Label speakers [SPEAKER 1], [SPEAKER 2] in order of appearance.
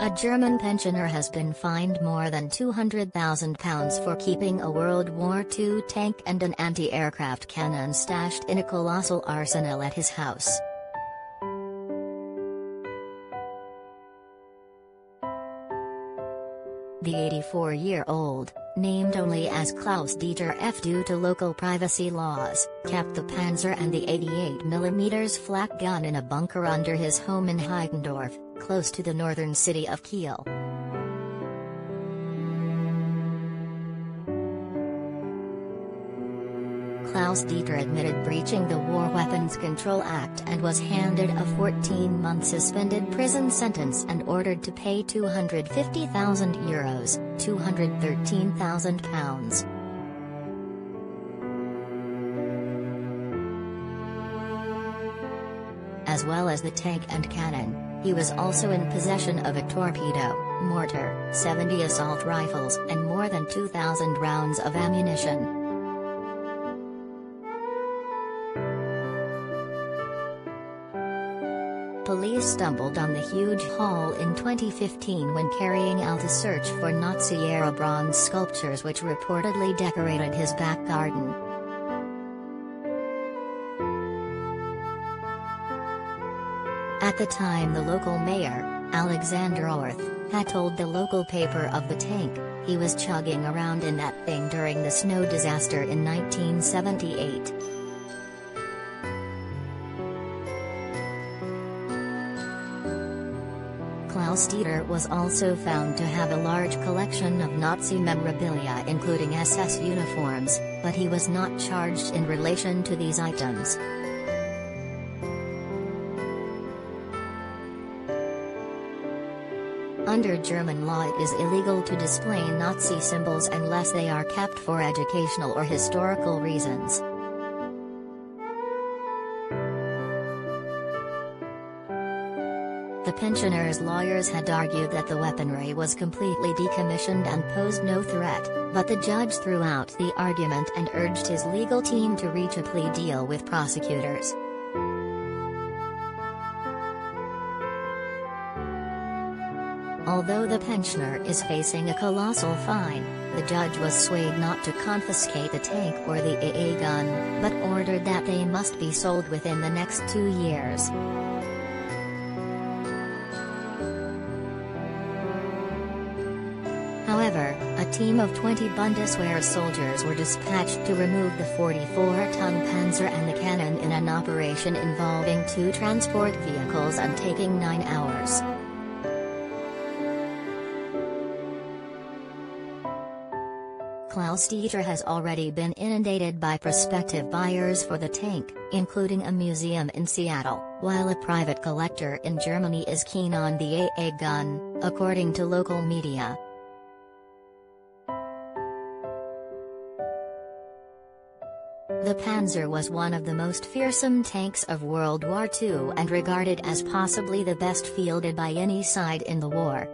[SPEAKER 1] A German pensioner has been fined more than £200,000 for keeping a World War II tank and an anti-aircraft cannon stashed in a colossal arsenal at his house. The 84-year-old, named only as Klaus-Dieter F due to local privacy laws, kept the Panzer and the 88mm flak gun in a bunker under his home in Heikend, close to the northern city of Kiel. Klaus-Dieter admitted breaching the War Weapons Control Act and was handed a 14-month suspended prison sentence and ordered to pay €250,000, £213,000. As well as the tank and cannon, he was also in possession of a torpedo, mortar, 70 assault rifles and more than 2,000 rounds of ammunition. Police stumbled on the huge haul in 2015 when carrying out a search for Nazi-era bronze sculptures which reportedly decorated his back garden. At the time, the local mayor, Alexander Orth, had told the local paper of the tank. He was chugging around in that thing during the snow disaster in 1978. Klaus-Dieter was also found to have a large collection of Nazi memorabilia including SS uniforms, but he was not charged in relation to these items. Under German law, it is illegal to display Nazi symbols unless they are kept for educational or historical reasons. The pensioner's lawyers had argued that the weaponry was completely decommissioned and posed no threat, but the judge threw out the argument and urged his legal team to reach a plea deal with prosecutors. Although the pensioner is facing a colossal fine, the judge was swayed not to confiscate the tank or the AA gun, but ordered that they must be sold within the next 2 years. However, a team of 20 Bundeswehr soldiers were dispatched to remove the 44-ton Panzer and the cannon in an operation involving 2 transport vehicles and taking 9 hours. Klaus-Dieter has already been inundated by prospective buyers for the tank, including a museum in Seattle, while a private collector in Germany is keen on the AA gun, according to local media. The Panzer was one of the most fearsome tanks of World War II and regarded as possibly the best fielded by any side in the war.